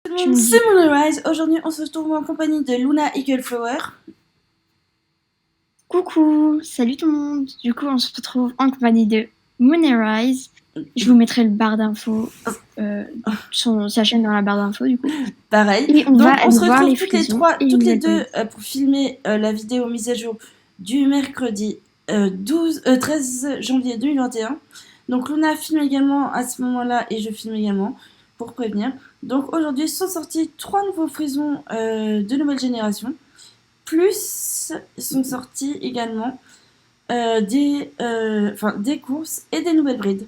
Tout le monde, c'est Moonrise. Aujourd'hui, on se retrouve en compagnie de Luna Eagleflower. Coucou, salut tout le monde. Du coup, on se retrouve en compagnie de Moonrise. Je vous mettrai le barre d'infos, sa chaîne dans la barre d'infos du coup. Pareil. Et on Donc, va on aller se voir les retrouve toutes les frisons trois, et les toutes les nouvelles deux, brides. pour filmer la vidéo mise à jour du mercredi 13 janvier 2021. Donc, Luna filme également à ce moment-là et je filme également pour prévenir. Donc, aujourd'hui sont sortis 3 nouveaux frisons de nouvelle génération. Plus sont sortis également des courses et des nouvelles brides.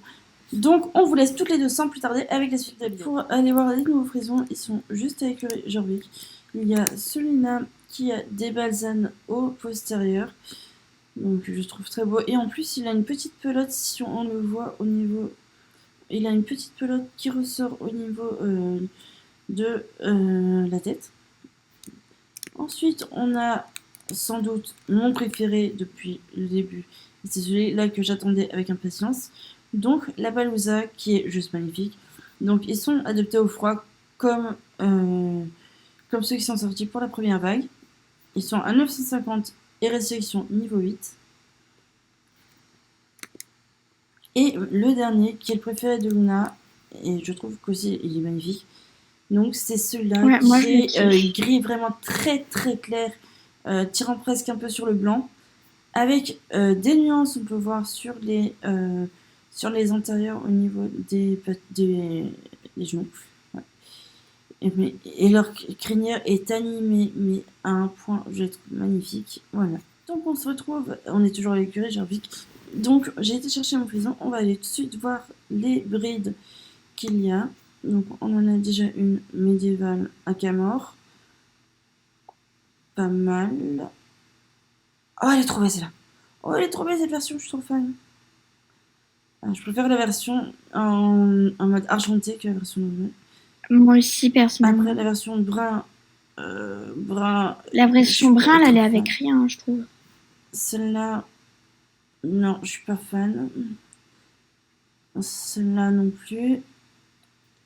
Donc on vous laisse toutes les deux sans plus tarder avec la suite de la vidéo. Pour aller voir les nouveaux frisons, ils sont juste à l'écurie Jorvik. Il y a celui-là qui a des balsanes au postérieur. Donc je trouve très beau. Et en plus il a une petite pelote, si on le voit au niveau... Il a une petite pelote qui ressort au niveau de la tête. Ensuite on a sans doute mon préféré depuis le début. C'est celui-là que j'attendais avec impatience. Donc la Palouza qui est juste magnifique. Donc ils sont adaptés au froid comme ceux qui sont sortis pour la première vague. Ils sont à 950 et restriction niveau 8. Et le dernier qui est le préféré de Luna, et je trouve qu'aussi il est magnifique. Donc c'est celui-là Ouais, moi je qui le est kiffe. gris vraiment très très clair, tirant presque un peu sur le blanc. Avec des nuances, on peut voir sur les antérieurs au niveau des genoux. Ouais. Et leur crinière est animée, mais à un point, je la trouve magnifique. Voilà. Donc on se retrouve, on est toujours à l'écurie, j'ai envie. Donc j'ai été chercher mon frison, on va aller tout de suite voir les brides qu'il y a. Donc on en a déjà une médiévale à Camor. Pas mal. Oh, elle est trop belle celle-là. Oh, elle est trop belle cette version, je suis trop fan. Je préfère la version en mode argenté que la version normale. Moi aussi Après, personnellement. la version brun, La je suis version pas brun, là, elle trop est fan. avec rien, je trouve. Celle-là, non, je suis pas fan. Celle-là non plus.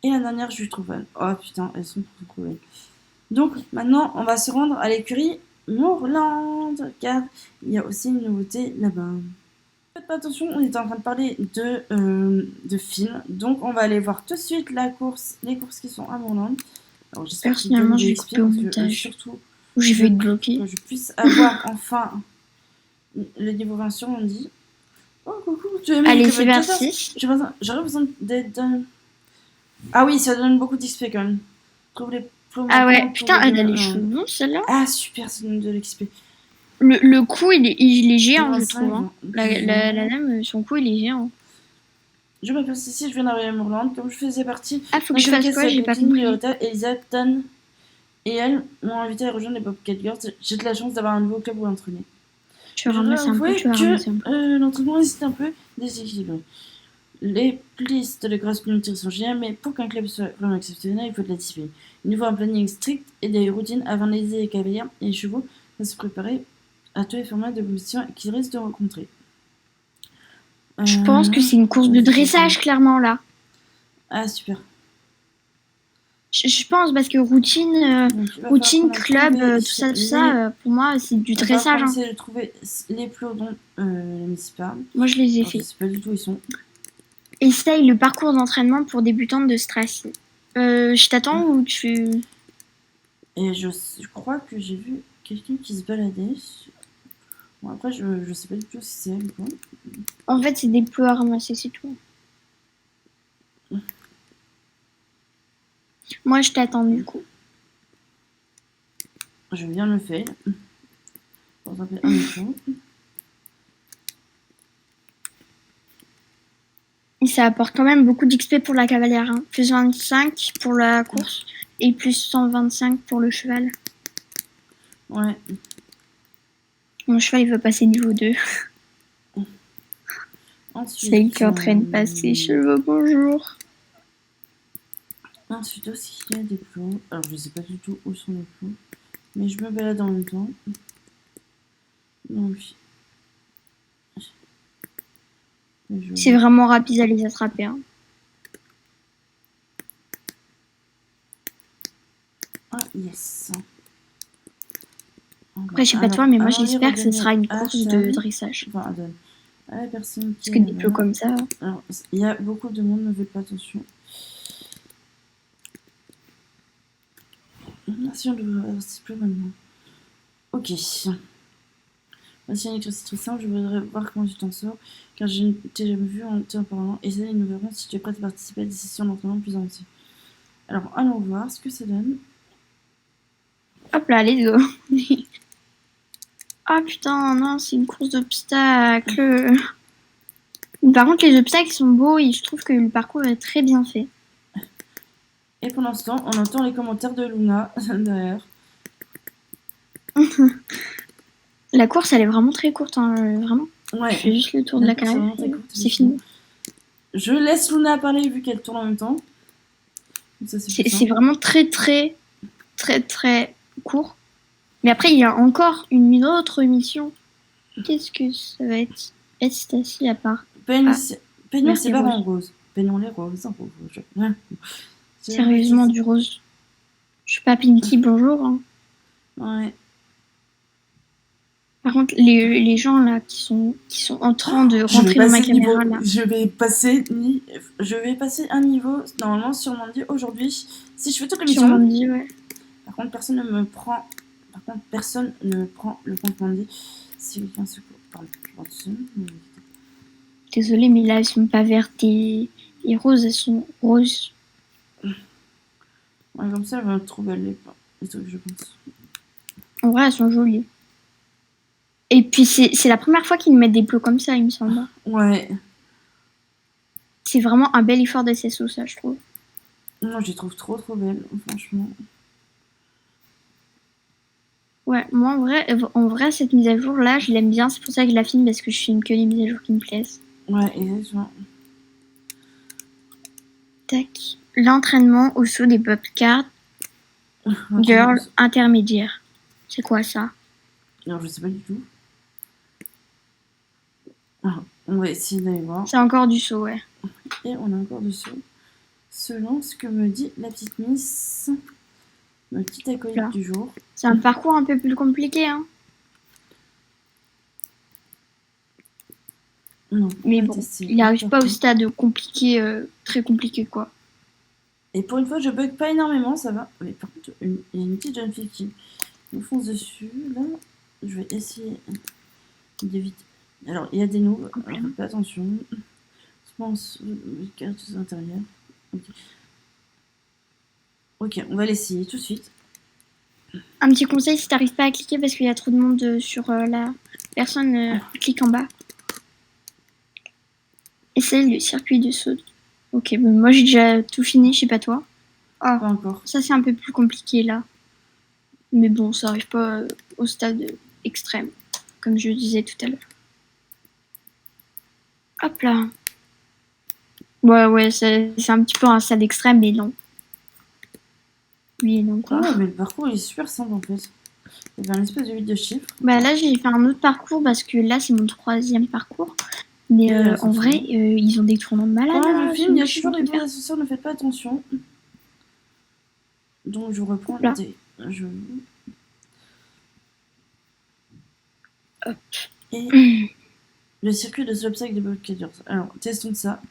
Et la dernière, je suis trop fan. Oh putain, elles sont trop belles. Donc, maintenant, on va se rendre à l'écurie Moorland, car il y a aussi une nouveauté là-bas. Faites pas attention, on était en train de parler de films, donc on va aller voir tout de suite les courses qui sont à Moorland. Alors j'espère qu'ils donnent Personnellement, je de vais l'XP couper au parce que montage. surtout Ou je je, vais être bloquée. que je puisse avoir enfin le niveau 20 sur Mandy. Oh coucou, tu es même Allez, c'est level 14. parti. J'aurais besoin d'être... Ah oui, ça donne beaucoup d'XP quand même. Trouve les plombs Ah ouais, manquants pour putain, le elle a gain. les cheveux longs, celle-là. Ah super, ça donne de l'XP. Le cou, il est géant, je trouve. 25, Hein. La 18. dame, son cou, il est géant. Je m'appelle Cécile, je viens d'arriver à Moorland. Comme je faisais partie Ah, faut que d'un je fasse comité quoi? avec J'ai la pas team compris. Loretta, Elisa, Tan et elle m'ont invité à rejoindre les Bobcat Girls. J'ai de la chance d'avoir un nouveau club où entraîner. Tu veux Je dois ramasser un peu? avouer Tu vas que ramasser un peu. l'entraînement est un peu déséquilibré. Les listes de grosses communautés sont géniales, mais pour qu'un club soit vraiment exceptionnel, il faut de la discipline. Il nous faut un planning strict et des routines avant d'aider les cavaliers et les chevaux à se préparer à tous les formats de compétition qu'ils risquent de rencontrer. Je pense que c'est une course de dressage, clairement, là. Ah, super. Je pense, parce que routine, Donc, il va falloir routine, qu'on aille club, trouver tout ça, pour moi, c'est du il va falloir dressage. qu'on Hein. essaie de trouver les plots dont la municipale. Moi, je les ai Alors, je fait. sais pas du tout où ils sont. Essaye le parcours d'entraînement pour débutantes de Strassy. Je t'attends ou tu... Et je crois que j'ai vu quelqu'un qui se baladait. Bon, après, je sais pas du tout si c'est elle ou quoi. En fait, c'est des plots à ramasser, c'est tout. Moi, je t'attends, du coup. Je viens de le faire. Pour taper un écran. Et ça apporte quand même beaucoup d'XP pour la cavalière. Hein. Plus 25 pour la course et plus 125 pour le cheval. Ouais. Mon cheval, il veut passer niveau 2. Ensuite, C'est qui est en train de passer cheveux, bonjour. ensuite aussi, il y a des plots. Alors, je sais pas du tout où sont les plots. Mais je me balade en même temps. Donc, C'est vraiment rapide à les attraper. Hein. Yes. Après, je sais pas toi, mais moi j'espère que ce redonner sera une à course de Charlie, dressage. enfin, à la personne qui Parce que est des là. plots comme ça. Alors, il y a beaucoup de monde, ne faites pas attention. Si on devrait rester plus maintenant. Ok. Voici une exercice très simple, je voudrais voir comment tu t'en sors, car je ne t'ai jamais vu en t'en parlant, et c'est nous verrons si tu es prête à participer à des sessions d'entraînement plus avancées. Alors, allons voir ce que ça donne. Hop là, let's go. Ah putain, non, c'est une course d'obstacles. Par contre, les obstacles sont beaux et je trouve que le parcours est très bien fait. Et pendant ce temps, on entend les commentaires de Luna derrière. La course, elle est vraiment très courte, hein, vraiment. Ouais. Je fais juste le tour de la carrière. C'est fini. Je laisse Luna parler vu qu'elle tourne en même temps. C'est vraiment très court. Mais après, il y a encore une autre mission. Qu'est-ce que ça va être? Ecstasy à part. Peignons ces barres en rose. Peignons les roses en rouge. Ouais. Sérieusement, du rose. Je suis pas Pinky, bonjour. Hein. Ouais. Par contre, les gens là qui sont en train de rentrer dans ma caméra là. Je vais passer un niveau normalement sur Mandy aujourd'hui. Si je fais toute l'émission. Sur Mandy, ouais. Par contre, personne ne prend le compte Mandy. Si quelqu'un se parle dessus. Désolée, mais là elles sont pas vertes et roses, elles sont roses. Ouais, comme ça, elle va trouver les trucs, je pense. En vrai, elles sont jolies. Et puis, c'est la première fois qu'ils mettent des plots comme ça, il me semble. Ouais. C'est vraiment un bel effort d'SSO, ça, je trouve. Moi, je les trouve trop belles, franchement. Ouais, moi, en vrai, cette mise à jour-là, je l'aime bien. C'est pour ça que je la filme, parce que je filme que les mises à jour qui me plaisent. Ouais, exactement. Tac. L'entraînement au saut des Bobcats. Girl intermédiaire. C'est quoi, ça? Alors, je sais pas du tout. Ah, on va essayer d'aller voir. C'est encore du saut, ouais. Et on a encore du saut. Selon ce que me dit la petite Miss, ma petite acolyte du jour. C'est un parcours un peu plus compliqué, hein. Non, mais bon, il n'arrive pas au stade compliqué, très compliqué, quoi. Et pour une fois, je bug pas énormément, ça va. Mais par contre, il y a une petite jeune fille qui me fonce dessus. Là, je vais essayer d'éviter. Alors, il y a des noobs, faites attention. Je pense cartes intérieures. Ok, on va l'essayer tout de suite. Un petit conseil, si t'arrives pas à cliquer parce qu'il y a trop de monde sur la personne, clique en bas. Essaye le circuit de saut. Ok, bon, moi j'ai déjà tout fini, je sais pas toi. Ah, pas encore. Ça c'est un peu plus compliqué là. Mais bon, ça arrive pas au stade extrême, comme je disais tout à l'heure. Hop là. Ouais, c'est un petit peu un stade extrême, mais non. Oui et non, quoi. Ouais, mais le parcours il est super simple en fait. Il y avait un espèce de 8 de chiffres. Bah là, j'ai fait un autre parcours parce que là, c'est mon 3e parcours. Mais en vrai, ils ont des tournants de malade. Quand même, le film, il y a toujours des bruits associés, ne faites pas attention. Donc, je reprends des jeux. Hop. Et le circuit de obstacle des blockaders. Alors, testons ça.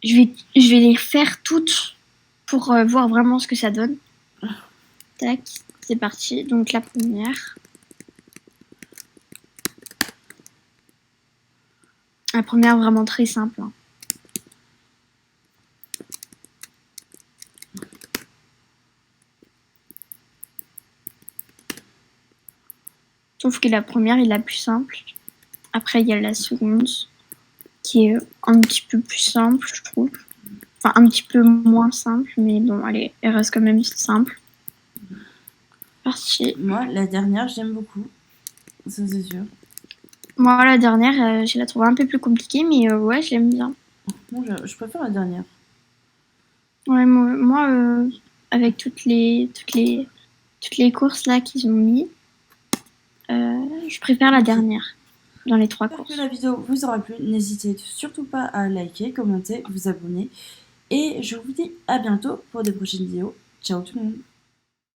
Je vais les faire toutes pour voir vraiment ce que ça donne. Tac, c'est parti. Donc, la première. La première, vraiment très simple. Hein. Sauf que la première est la plus simple. Après, il y a la seconde, qui est un petit peu plus simple, je trouve. Enfin, un petit peu moins simple, mais bon, allez, elle reste quand même simple. Parti. Moi, la dernière, j'aime beaucoup. Ça, c'est sûr. Moi, la dernière, je la trouve un peu plus compliquée, mais ouais, j'aime bien. Bon, je préfère la dernière. Ouais, moi avec toutes les courses là qu'ils ont mis, je préfère la dernière dans les 3 courses. J'espère que la vidéo vous aura plu. N'hésitez surtout pas à liker, commenter, vous abonner. Et je vous dis à bientôt pour de prochaines vidéos. Ciao tout le monde.